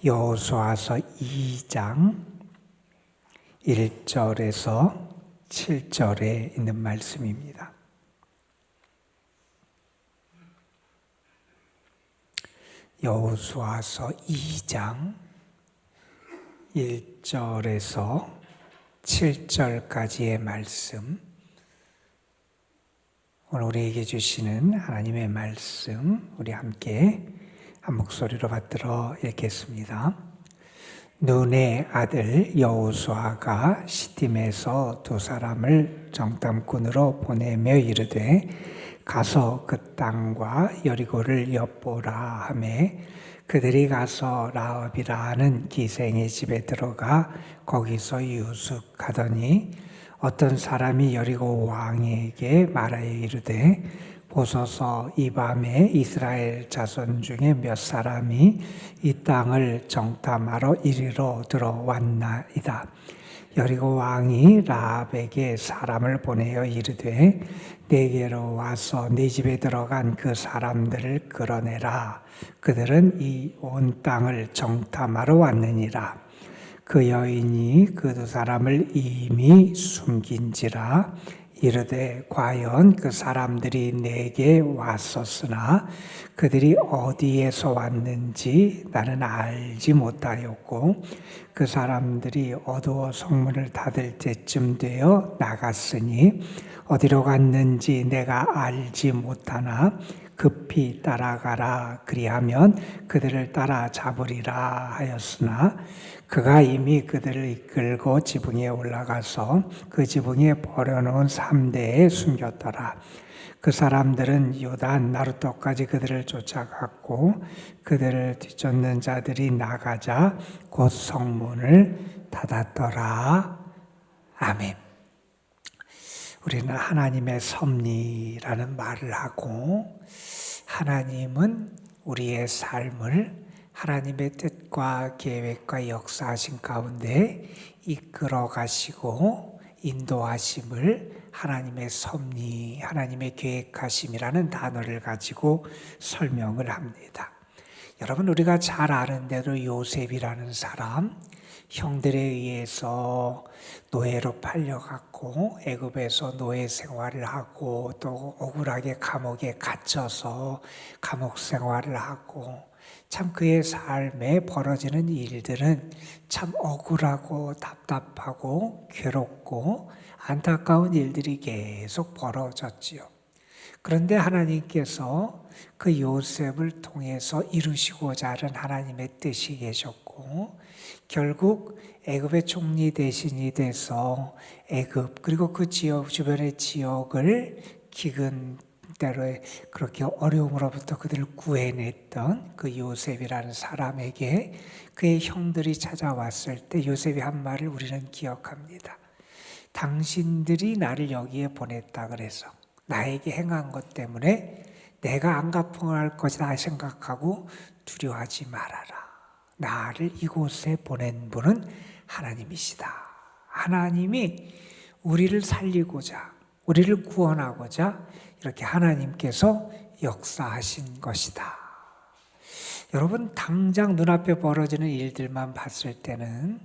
여호수아서 2장 1절에서 7절에 있는 말씀입니다. 여호수아서 2장 1절에서 7절까지의 말씀, 오늘 우리에게 주시는 하나님의 말씀, 우리 함께 한 목소리로 받들어 읽겠습니다. 눈의 아들 여호수아가 시딤에서 두 사람을 정탐꾼으로 보내며 이르되 가서 그 땅과 여리고를 엿보라 하매 그들이 가서 라합이라 하는 기생의 집에 들어가 거기서 유숙하더니 어떤 사람이 여리고 왕에게 말하여 이르되 보소서 이 밤에 이스라엘 자손 중에 몇 사람이 이 땅을 정탐하러 이리로 들어왔나이다. 여리고 왕이 라합에게 사람을 보내어 이르되 내게로 와서 네 집에 들어간 그 사람들을 끌어내라. 그들은 이 온 땅을 정탐하러 왔느니라. 그 여인이 그 두 사람을 이미 숨긴지라. 이르되 과연 그 사람들이 내게 왔었으나 그들이 어디에서 왔는지 나는 알지 못하였고 그 사람들이 어두워 성문을 닫을 때쯤 되어 나갔으니 어디로 갔는지 내가 알지 못하나 급히 따라가라. 그리하면 그들을 따라잡으리라 하였으나 그가 이미 그들을 이끌고 지붕에 올라가서 그 지붕에 버려놓은 삼대에 숨겼더라. 그 사람들은 요단 나루터까지 그들을 쫓아갔고 그들을 뒤쫓는 자들이 나가자 곧 성문을 닫았더라. 아멘. 우리는 하나님의 섭리라는 말을 하고 하나님은 우리의 삶을 하나님의 뜻과 계획과 역사하신 가운데 이끌어 가시고 인도하심을 하나님의 섭리, 하나님의 계획하심이라는 단어를 가지고 설명을 합니다. 여러분, 우리가 잘 아는 대로 요셉이라는 사람, 형들에 의해서 노예로 팔려갔고 애굽에서 노예 생활을 하고 또 억울하게 감옥에 갇혀서 감옥 생활을 하고 참 그의 삶에 벌어지는 일들은 참 억울하고 답답하고 괴롭고 안타까운 일들이 계속 벌어졌지요. 그런데 하나님께서 그 요셉을 통해서 이루시고자 하는 하나님의 뜻이 계셨고 결국 애굽의 총리 대신이 돼서 애굽 그리고 그 지역 주변의 지역을 기근 때로에 그렇게 어려움으로부터 그들을 구해냈던 그 요셉이라는 사람에게 그의 형들이 찾아왔을 때 요셉이 한 말을 우리는 기억합니다. 당신들이 나를 여기에 보냈다 그래서 나에게 행한 것 때문에 내가 안 갚아갈 것이다 생각하고 두려워하지 말아라. 나를 이곳에 보낸 분은 하나님이시다. 하나님이 우리를 살리고자 우리를 구원하고자 이렇게 하나님께서 역사하신 것이다. 여러분, 당장 눈앞에 벌어지는 일들만 봤을 때는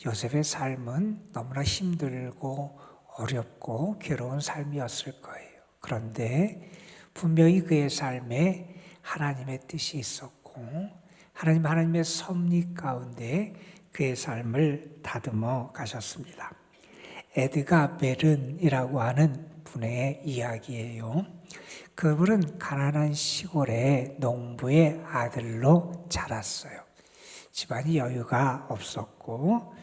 요셉의 삶은 너무나 힘들고 어렵고 괴로운 삶이었을 거예요. 그런데 분명히 그의 삶에 하나님의 뜻이 있었고 하나님의 섭리 가운데 그의 삶을 다듬어 가셨습니다. 에드가 베른이라고 하는 분의 이야기예요. 그분은 가난한 시골의 농부의 아들로 자랐어요. 집안이 여유가 없었고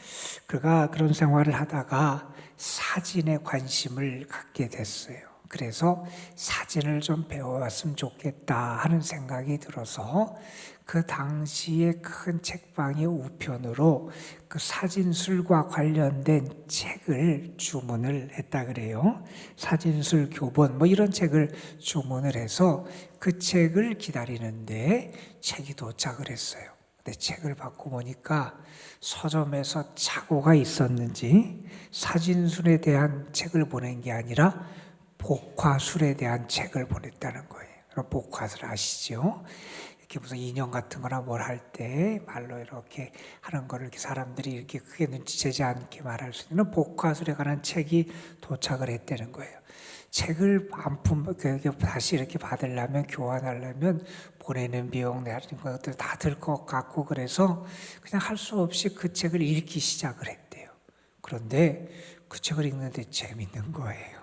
그가 그런 생활을 하다가 사진에 관심을 갖게 됐어요. 그래서 사진을 좀 배워왔으면 좋겠다 하는 생각이 들어서 그 당시에 큰 책방의 우편으로 그 사진술과 관련된 책을 주문을 했다 그래요. 사진술 교본 이런 책을 주문을 해서 그 책을 기다리는데 책이 도착을 했어요. 근데 책을 받고 보니까 서점에서 착오가 있었는지 사진술에 대한 책을 보낸 게 아니라 복화술에 대한 책을 보냈다는 거예요. 복화술 아시죠? 이렇게 무슨 인형 같은 거나 뭘 할 때 말로 이렇게 하는 거를 이렇게 사람들이 이렇게 크게 눈치채지 않게 말할 수 있는 복화술에 관한 책이 도착을 했다는 거예요. 책을 다시 이렇게 받으려면, 교환하려면 보내는 비용 내는 것들 다 들 것 같고, 그래서 그냥 할 수 없이 그 책을 읽기 시작을 했대요. 그런데 그 책을 읽는데 재밌는 거예요.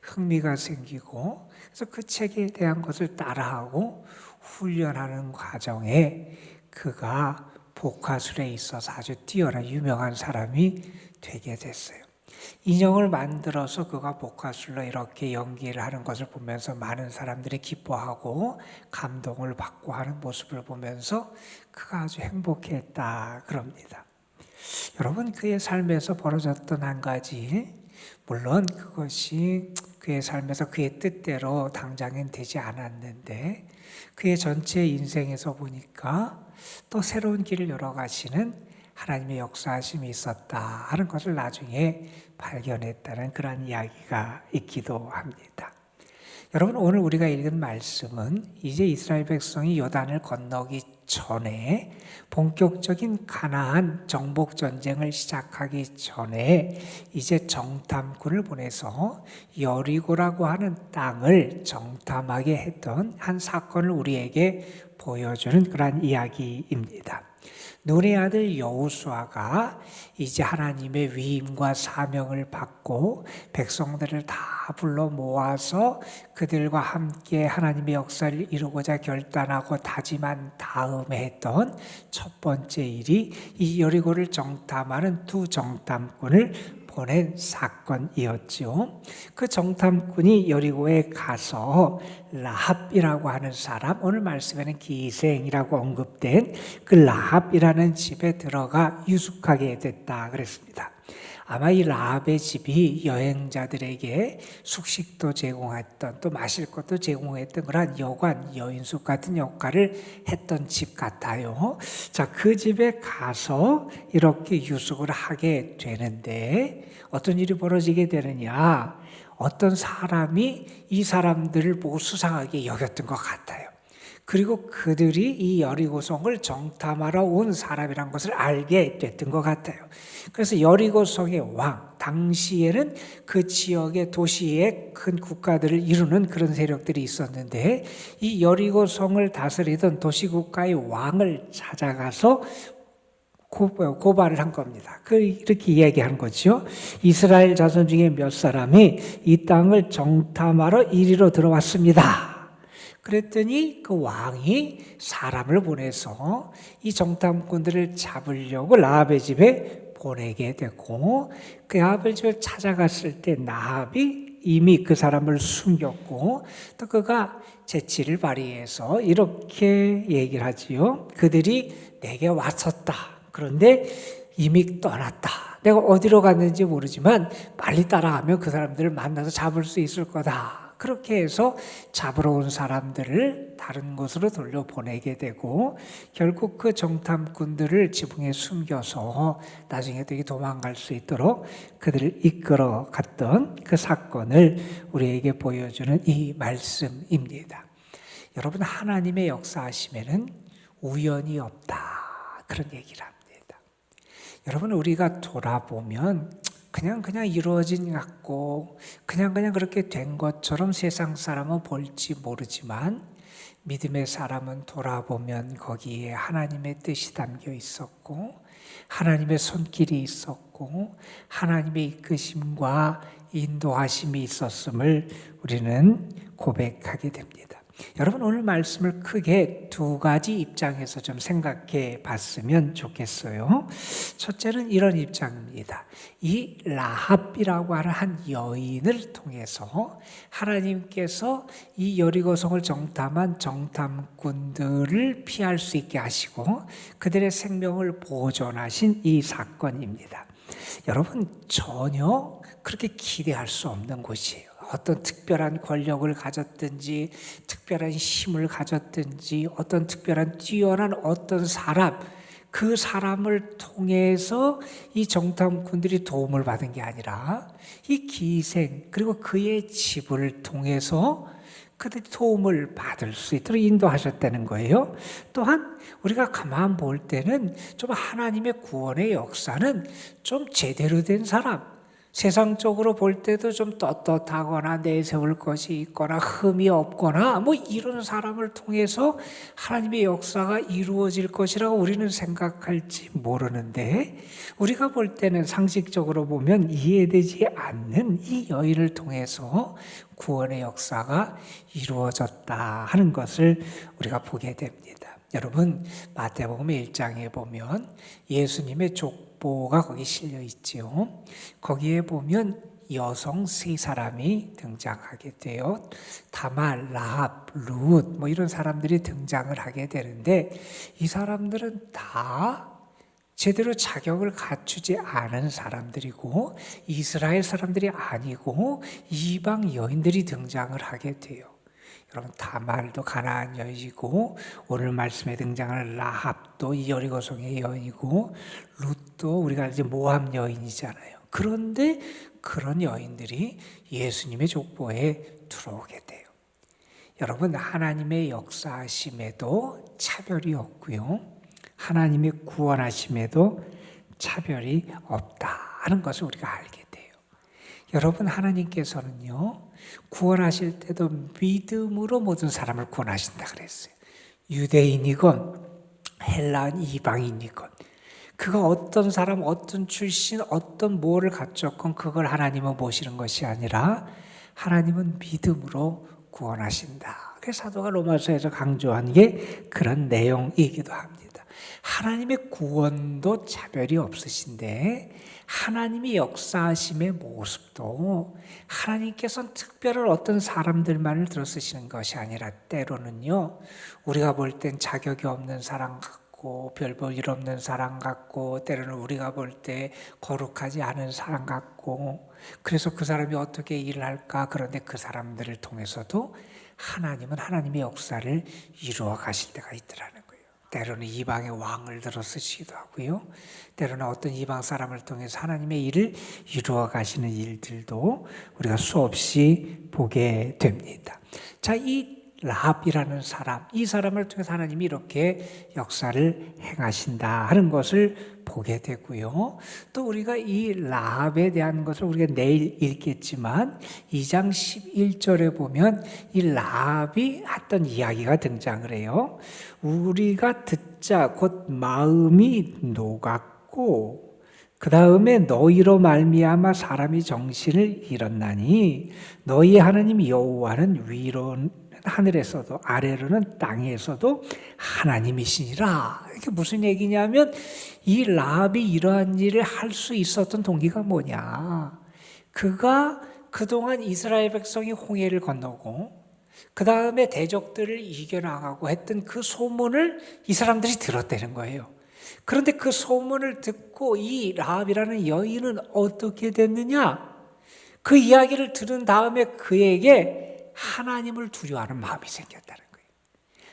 흥미가 생기고, 그래서 그 책에 대한 것을 따라하고 훈련하는 과정에 그가 복화술에 있어서 아주 뛰어난 유명한 사람이 되게 됐어요. 인형을 만들어서 그가 복화술로 이렇게 연기를 하는 것을 보면서 많은 사람들이 기뻐하고 감동을 받고 하는 모습을 보면서 그가 아주 행복했다 그럽니다. 여러분, 그의 삶에서 벌어졌던 한 가지, 물론 그것이 그의 삶에서 그의 뜻대로 당장엔 되지 않았는데 그의 전체 인생에서 보니까 또 새로운 길을 열어가시는 하나님의 역사하심이 있었다 하는 것을 나중에 발견했다는 그런 이야기가 있기도 합니다. 여러분, 오늘 우리가 읽은 말씀은 이제 이스라엘 백성이 요단을 건너기 전에 본격적인 가나안 정복 전쟁을 시작하기 전에 이제 정탐꾼을 보내서 여리고라고 하는 땅을 정탐하게 했던 한 사건을 우리에게 보여주는 그런 이야기입니다. 눈의 아들 여호수아가 이제 하나님의 위임과 사명을 받고 백성들을 다 불러 모아서 그들과 함께 하나님의 역사를 이루고자 결단하고 다짐한 다음에 했던 첫 번째 일이 이 여리고를 정탐하는 두 정탐꾼을 보낸 사건이었죠. 그 정탐꾼이 여리고에 가서 라합이라고 하는 사람, 오늘 말씀에는 기생이라고 언급된 그 라합이라는 집에 들어가 유숙하게 됐다 그랬습니다. 아마 이 라합의 집이 여행자들에게 숙식도 제공했던, 또 마실 것도 제공했던 그런 여관, 여인숙 같은 역할을 했던 집 같아요. 자, 그 집에 가서 이렇게 유숙을 하게 되는데 어떤 일이 벌어지게 되느냐, 어떤 사람이 이 사람들을 보고 수상하게 여겼던 것 같아요. 그리고 그들이 이 여리고성을 정탐하러 온 사람이란 것을 알게 됐던 것 같아요. 그래서 여리고성의 왕, 당시에는 그 지역의 도시의 큰 국가들을 이루는 그런 세력들이 있었는데 이 여리고성을 다스리던 도시국가의 왕을 찾아가서 고발을 한 겁니다. 이렇게 이야기한 거죠. 이스라엘 자손 중에 몇 사람이 이 땅을 정탐하러 이리로 들어왔습니다. 그랬더니 그 왕이 사람을 보내서 이 정탐꾼들을 잡으려고 라합의 집에 보내게 됐고, 그 라합의 집에 찾아갔을 때 라합이 이미 그 사람을 숨겼고, 또 그가 재치를 발휘해서 이렇게 얘기를 하지요. 그들이 내게 왔었다. 그런데 이미 떠났다. 내가 어디로 갔는지 모르지만 빨리 따라가면 그 사람들을 만나서 잡을 수 있을 거다. 그렇게 해서 잡으러 온 사람들을 다른 곳으로 돌려보내게 되고 결국 그 정탐꾼들을 지붕에 숨겨서 나중에 되게 도망갈 수 있도록 그들을 이끌어 갔던 그 사건을 우리에게 보여주는 이 말씀입니다. 여러분, 하나님의 역사하심에는 우연이 없다, 그런 얘기를 합니다. 여러분, 우리가 돌아보면 그냥 이루어진 것 같고 그냥 그렇게 된 것처럼 세상 사람은 볼지 모르지만 믿음의 사람은 돌아보면 거기에 하나님의 뜻이 담겨 있었고 하나님의 손길이 있었고 하나님의 이끄심과 인도하심이 있었음을 우리는 고백하게 됩니다. 여러분, 오늘 말씀을 크게 두 가지 입장에서 좀 생각해 봤으면 좋겠어요. 첫째는 이런 입장입니다. 이 라합이라고 하는 한 여인을 통해서 하나님께서 이 여리고성을 정탐한 정탐꾼들을 피할 수 있게 하시고 그들의 생명을 보존하신 이 사건입니다. 여러분, 전혀 그렇게 기대할 수 없는 곳이에요. 어떤 특별한 권력을 가졌든지 특별한 힘을 가졌든지 어떤 특별한 뛰어난 어떤 사람, 그 사람을 통해서 이 정탐꾼들이 도움을 받은 게 아니라 이 기생 그리고 그의 집을 통해서 그들이 도움을 받을 수 있도록 인도하셨다는 거예요. 또한 우리가 가만 볼 때는 좀 하나님의 구원의 역사는 좀 제대로 된 사람, 세상적으로 볼 때도 좀 떳떳하거나 내세울 것이 있거나 흠이 없거나 뭐 이런 사람을 통해서 하나님의 역사가 이루어질 것이라고 우리는 생각할지 모르는데, 우리가 볼 때는 상식적으로 보면 이해되지 않는 이 여인을 통해서 구원의 역사가 이루어졌다 하는 것을 우리가 보게 됩니다. 여러분, 마태복음 1장에 보면 예수님의 족보가 거기 실려 있지요. 거기에 보면 여성 세 사람이 등장하게 돼요. 다말, 라합, 룻 뭐 이런 사람들이 등장을 하게 되는데, 이 사람들은 다 제대로 자격을 갖추지 않은 사람들이고 이스라엘 사람들이 아니고 이방 여인들이 등장을 하게 돼요. 여러분, 다말도 가나안 여인이고 오늘 말씀에 등장하는 라합도 이 여리고성의 여인이고 룻도 우리가 이제 모함 여인이잖아요. 그런데 그런 여인들이 예수님의 족보에 들어오게 돼요. 여러분, 하나님의 역사하심에도 차별이 없고요, 하나님의 구원하심에도 차별이 없다 하는 것을 우리가 알게 돼요. 여러분, 하나님께서는요, 구원하실 때도 믿음으로 모든 사람을 구원하신다 그랬어요. 유대인이건 헬라인 이방인이건 그가 어떤 사람, 어떤 출신, 어떤 뭐를 갖췄건 그걸 하나님은 보시는 것이 아니라 하나님은 믿음으로 구원하신다. 그래서 사도가 로마서에서 강조한 게 그런 내용이기도 합니다. 하나님의 구원도 차별이 없으신데 하나님의 역사하심의 모습도 하나님께서는 특별한 어떤 사람들만을 들어 쓰시는 것이 아니라 때로는요, 우리가 볼 땐 자격이 없는 사람 같고 별 볼 일 없는 사람 같고 때로는 우리가 볼 때 거룩하지 않은 사람 같고, 그래서 그 사람이 어떻게 일을 할까, 그런데 그 사람들을 통해서도 하나님은 하나님의 역사를 이루어 가실 때가 있더라는 거예요. 때로는 이방의 왕을 들어 쓰시기도 하고요, 때로는 어떤 이방 사람을 통해서 하나님의 일을 이루어 가시는 일들도 우리가 수없이 보게 됩니다. 자, 이 라합이라는 사람, 이 사람을 통해서 하나님이 이렇게 역사를 행하신다 하는 것을 보게 되고요. 또 우리가 이 라합에 대한 것을 우리가 내일 읽겠지만 2장 11절에 보면 이 라합이 했던 이야기가 등장을 해요. 우리가 듣자 곧 마음이 녹았고 그 다음에 너희로 말미암아 사람이 정신을 잃었나니 너희 하나님 여호와는 위로는 하늘에서도 아래로는 땅에서도 하나님이시니라. 이게 무슨 얘기냐면 이 라합이 이러한 일을 할 수 있었던 동기가 뭐냐, 그가 그동안 이스라엘 백성이 홍해를 건너고 그 다음에 대적들을 이겨나가고 했던 그 소문을 이 사람들이 들었다는 거예요. 그런데 그 소문을 듣고 이 라합이라는 여인은 어떻게 됐느냐, 그 이야기를 들은 다음에 그에게 하나님을 두려워하는 마음이 생겼다는 거예요.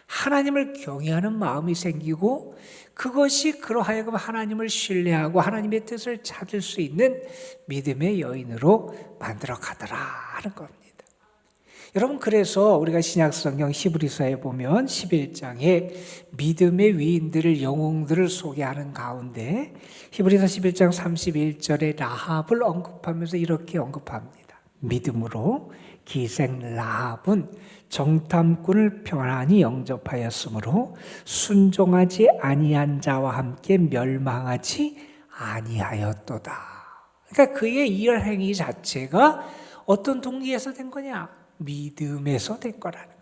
하나님을 경외하는 마음이 생기고 그것이 그로 하여금 하나님을 신뢰하고 하나님의 뜻을 찾을 수 있는 믿음의 여인으로 만들어 가더라 하는 겁니다. 여러분, 그래서 우리가 신약성경 히브리서에 보면 11장에 믿음의 위인들을, 영웅들을 소개하는 가운데 히브리서 11장 31절에 라합을 언급하면서 이렇게 언급합니다. 믿음으로 기생 라합은 정탐꾼을 편안히 영접하였으므로 순종하지 아니한 자와 함께 멸망하지 아니하였도다. 그러니까 그의 이 행위 자체가 어떤 동기에서 된 거냐? 믿음에서 된 거라는 거예요.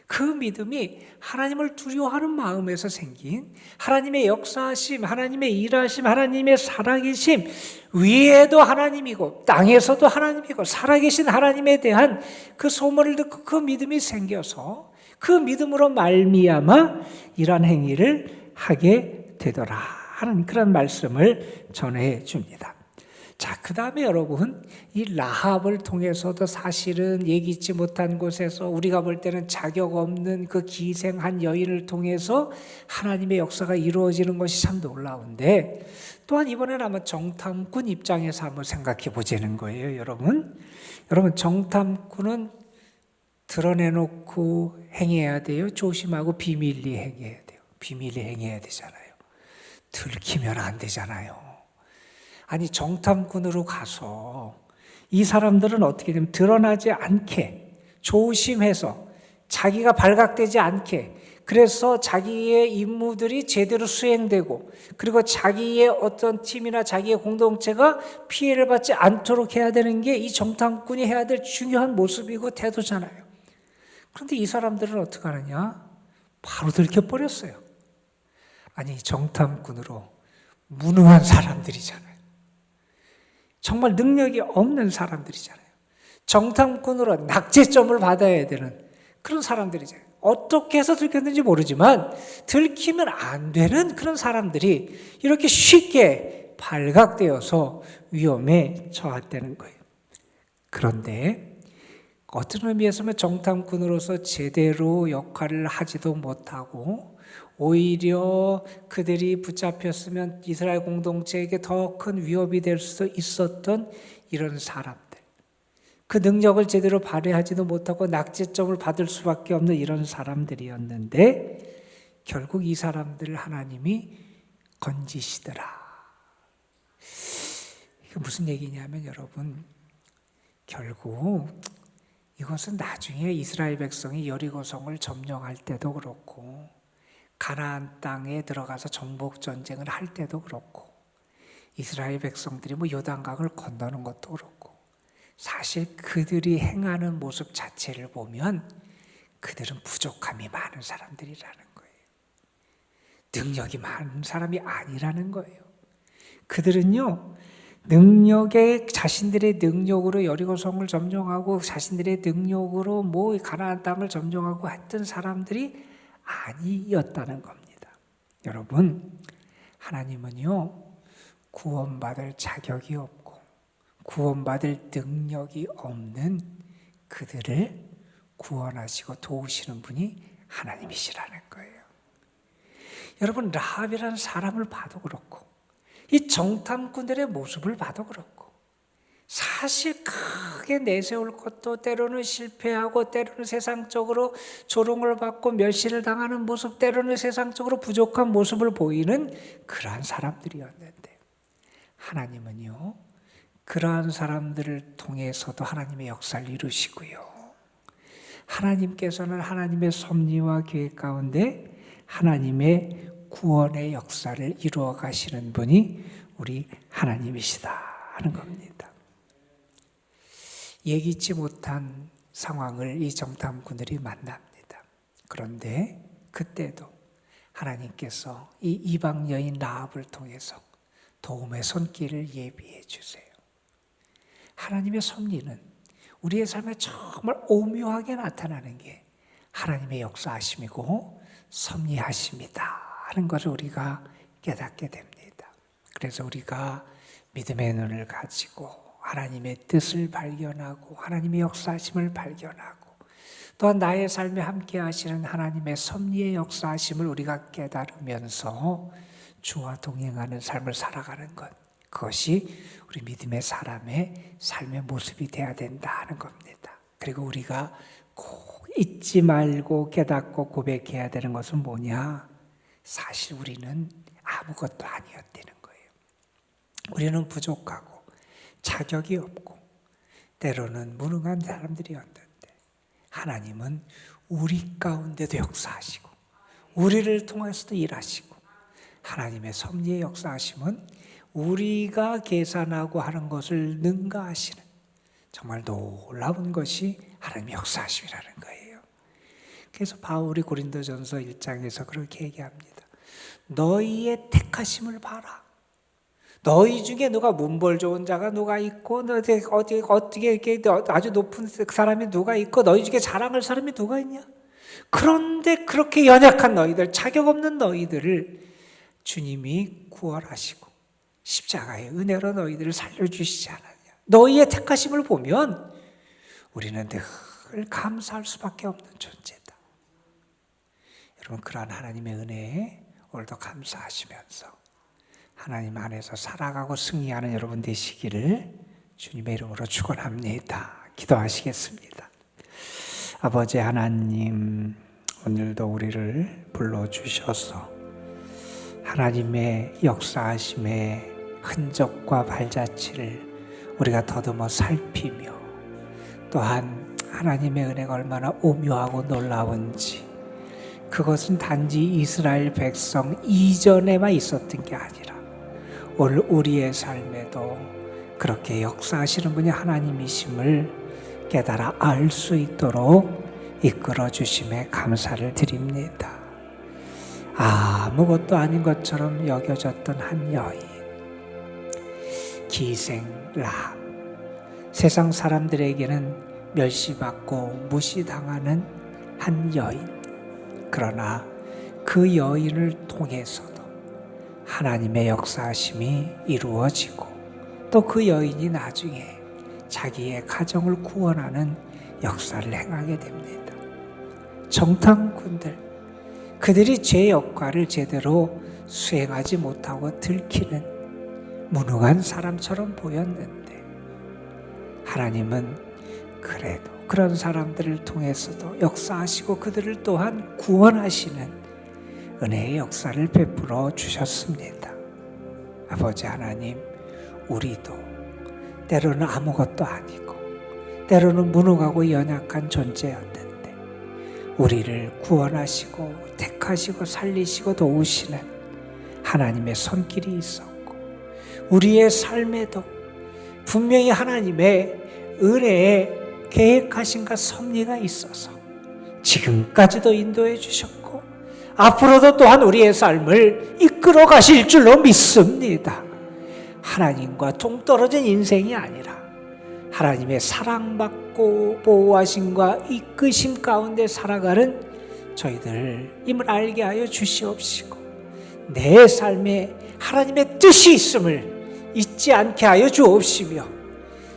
그 믿음이 하나님을 두려워하는 마음에서 생긴 하나님의 역사하심, 하나님의 일하심, 하나님의 살아계심, 위에도 하나님이고 땅에서도 하나님이고 살아계신 하나님에 대한 그 소문을 듣고 그 믿음이 생겨서 그 믿음으로 말미암아 이러한 행위를 하게 되더라 하는 그런 말씀을 전해 줍니다. 자, 그 다음에 여러분, 이 라합을 통해서도 사실은 예기치 못한 곳에서 우리가 볼 때는 자격 없는 그 기생한 여인을 통해서 하나님의 역사가 이루어지는 것이 참 놀라운데, 또한 이번에는 아마 정탐꾼 입장에서 한번 생각해 보자는 거예요. 여러분 정탐꾼은 드러내놓고 행해야 돼요? 조심하고 비밀리 행해야 돼요? 비밀리 행해야 되잖아요. 들키면 안 되잖아요. 아니 정탐꾼으로 가서 이 사람들은 어떻게 되면 드러나지 않게 조심해서 자기가 발각되지 않게, 그래서 자기의 임무들이 제대로 수행되고, 그리고 자기의 어떤 팀이나 자기의 공동체가 피해를 받지 않도록 해야 되는 게 이 정탐꾼이 해야 될 중요한 모습이고 태도잖아요. 그런데 이 사람들은 어떻게 하느냐? 바로 들켜버렸어요. 아니 정탐꾼으로 무능한 사람들이잖아요. 정말 능력이 없는 사람들이잖아요. 정탐꾼으로 낙제점을 받아야 되는 그런 사람들이잖아요. 어떻게 해서 들켰는지 모르지만 들키면 안 되는 그런 사람들이 이렇게 쉽게 발각되어서 위험에 처했다는 거예요. 그런데 어떤 의미에서 정탐꾼으로서 제대로 역할을 하지도 못하고 오히려 그들이 붙잡혔으면 이스라엘 공동체에게 더 큰 위협이 될 수 있었던 이런 사람들, 그 능력을 제대로 발휘하지도 못하고 낙제점을 받을 수밖에 없는 이런 사람들이었는데 결국 이 사람들을 하나님이 건지시더라. 이게 무슨 얘기냐면 여러분, 결국 이것은 나중에 이스라엘 백성이 여리고성을 점령할 때도 그렇고 가나안 땅에 들어가서 정복 전쟁을 할 때도 그렇고 이스라엘 백성들이 요단강을 건너는 것도 그렇고 사실 그들이 행하는 모습 자체를 보면 그들은 부족함이 많은 사람들이라는 거예요. 능력이 많은 사람이 아니라는 거예요. 그들은요, 자신들의 능력으로 여리고성을 점령하고 자신들의 능력으로 가나안 땅을 점령하고 했던 사람들이 아니었다는 겁니다. 여러분, 하나님은요, 구원받을 자격이 없고 구원받을 능력이 없는 그들을 구원하시고 도우시는 분이 하나님이시라는 거예요. 여러분, 라합이라는 사람을 봐도 그렇고 이 정탐꾼들의 모습을 봐도 그렇고 사실 크게 내세울 것도 때로는 실패하고 때로는 세상적으로 조롱을 받고 멸시를 당하는 모습, 때로는 세상적으로 부족한 모습을 보이는 그러한 사람들이었는데 하나님은요, 그러한 사람들을 통해서도 하나님의 역사를 이루시고요, 하나님께서는 하나님의 섭리와 계획 가운데 하나님의 구원의 역사를 이루어 가시는 분이 우리 하나님이시다 하는 겁니다. 예기치 못한 상황을 이 정탐꾼들이 만납니다. 그런데 그때도 하나님께서 이 이방 여인 라합을 통해서 도움의 손길을 예비해 주세요. 하나님의 섭리는 우리의 삶에 정말 오묘하게 나타나는 게 하나님의 역사하심이고 섭리하심이다 하는 것을 우리가 깨닫게 됩니다. 그래서 우리가 믿음의 눈을 가지고 하나님의 뜻을 발견하고 하나님의 역사하심을 발견하고 또한 나의 삶에 함께 하시는 하나님의 섭리의 역사하심을 우리가 깨달으면서 주와 동행하는 삶을 살아가는 것, 그것이 우리 믿음의 사람의 삶의 모습이 되어야 된다는 겁니다. 그리고 우리가 꼭 잊지 말고 깨닫고 고백해야 되는 것은 뭐냐? 사실 우리는 아무것도 아니었다는 거예요. 우리는 부족하고 자격이 없고 때로는 무능한 사람들이었는데 하나님은 우리 가운데도 역사하시고 우리를 통해서도 일하시고 하나님의 섭리의 역사하심은 우리가 계산하고 하는 것을 능가하시는 정말 놀라운 것이 하나님의 역사하심이라는 거예요. 그래서 바울이 고린도전서 1장에서 그렇게 얘기합니다. 너희의 택하심을 봐라. 너희 중에 누가 문벌 좋은 자가 누가 있고 어떻게 이렇게 아주 높은 사람이 누가 있고 너희 중에 자랑할 사람이 누가 있냐? 그런데 그렇게 연약한 너희들, 자격 없는 너희들을 주님이 구원하시고 십자가의 은혜로 너희들을 살려주시지 않았냐? 너희의 택하심을 보면 우리는 늘 감사할 수밖에 없는 존재다. 여러분, 그러한 하나님의 은혜에 오늘도 감사하시면서 하나님 안에서 살아가고 승리하는 여러분 되시기를 주님의 이름으로 축원합니다. 기도하시겠습니다. 아버지 하나님, 오늘도 우리를 불러주셔서 하나님의 역사하심의 흔적과 발자취를 우리가 더듬어 살피며, 또한 하나님의 은혜가 얼마나 오묘하고 놀라운지, 그것은 단지 이스라엘 백성 이전에만 있었던 게 아니라 오늘 우리의 삶에도 그렇게 역사하시는 분이 하나님이심을 깨달아 알 수 있도록 이끌어 주심에 감사를 드립니다. 아무것도 아닌 것처럼 여겨졌던 한 여인, 기생 라합, 세상 사람들에게는 멸시받고 무시당하는 한 여인. 그러나 그 여인을 통해서도 하나님의 역사하심이 이루어지고, 또 그 여인이 나중에 자기의 가정을 구원하는 역사를 행하게 됩니다. 정탐꾼들, 그들이 죄 역할을 제대로 수행하지 못하고 들키는 무능한 사람처럼 보였는데, 하나님은 그래도 그런 사람들을 통해서도 역사하시고 그들을 또한 구원하시는 은혜의 역사를 베풀어 주셨습니다. 아버지 하나님, 우리도 때로는 아무것도 아니고 때로는 무능하고 연약한 존재였는데 우리를 구원하시고 택하시고 살리시고 도우시는 하나님의 손길이 있었고, 우리의 삶에도 분명히 하나님의 은혜에 계획하신가 섭리가 있어서 지금까지도 인도해 주셨고 앞으로도 또한 우리의 삶을 이끌어 가실 줄로 믿습니다. 하나님과 동떨어진 인생이 아니라 하나님의 사랑받고 보호하심과 이끄심 가운데 살아가는 저희들임을 알게 하여 주시옵시고, 내 삶에 하나님의 뜻이 있음을 잊지 않게 하여 주옵시며,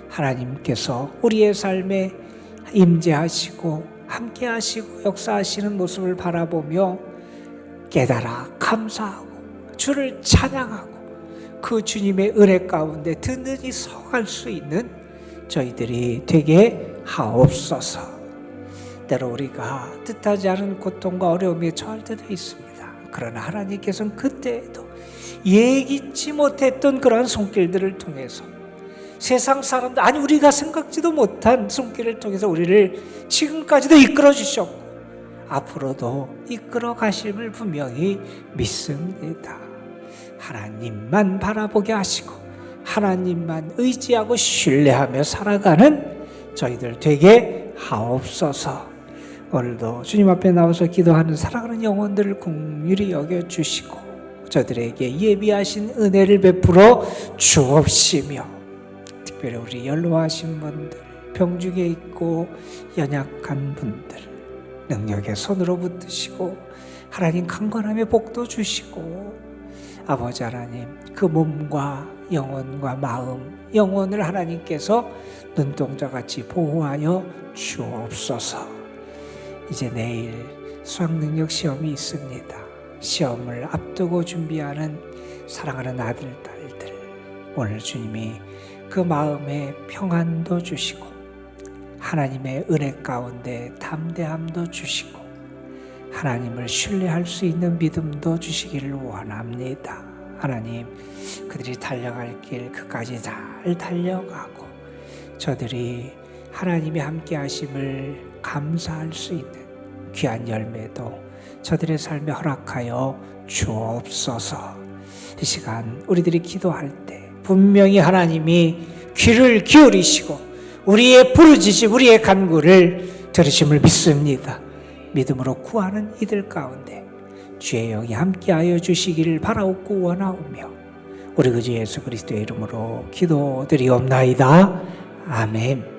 하나님께서 우리의 삶에 임재하시고 함께하시고 역사하시는 모습을 바라보며 깨달아 감사하고 주를 찬양하고 그 주님의 은혜 가운데 든든히 서갈 수 있는 저희들이 되게 하옵소서. 때로 우리가 뜻하지 않은 고통과 어려움에 처할 때도 있습니다. 그러나 하나님께서는 그때에도 예기치 못했던 그러한 손길들을 통해서, 세상 사람들, 아니 우리가 생각지도 못한 손길을 통해서 우리를 지금까지도 이끌어 주셨고 앞으로도 이끌어 가심을 분명히 믿습니다. 하나님만 바라보게 하시고 하나님만 의지하고 신뢰하며 살아가는 저희들 되게 하옵소서. 오늘도 주님 앞에 나와서 기도하는 사랑하는 영혼들을 긍휼히 여겨주시고 저들에게 예비하신 은혜를 베풀어 주옵시며, 특별히 우리 연로하신 분들, 병중에 있고 연약한 분들 능력의 손으로 붙드시고 하나님 강건함의 복도 주시고, 아버지 하나님 그 몸과 영혼과 마음, 영혼을 하나님께서 눈동자같이 보호하여 주옵소서. 이제 내일 수학능력 시험이 있습니다. 시험을 앞두고 준비하는 사랑하는 아들, 딸들, 오늘 주님이 그 마음에 평안도 주시고 하나님의 은혜 가운데 담대함도 주시고 하나님을 신뢰할 수 있는 믿음도 주시기를 원합니다. 하나님, 그들이 달려갈 길 끝까지 잘 달려가고 저들이 하나님의 함께 하심을 감사할 수 있는 귀한 열매도 저들의 삶에 허락하여 주옵소서. 이 시간 우리들이 기도할 때 분명히 하나님이 귀를 기울이시고 우리의 부르짖음, 우리의 간구를 들으심을 믿습니다. 믿음으로 구하는 이들 가운데 주의 영이 함께하여 주시기를 바라옵고 원하오며 우리 그 주 예수 그리스도의 이름으로 기도드리옵나이다. 아멘.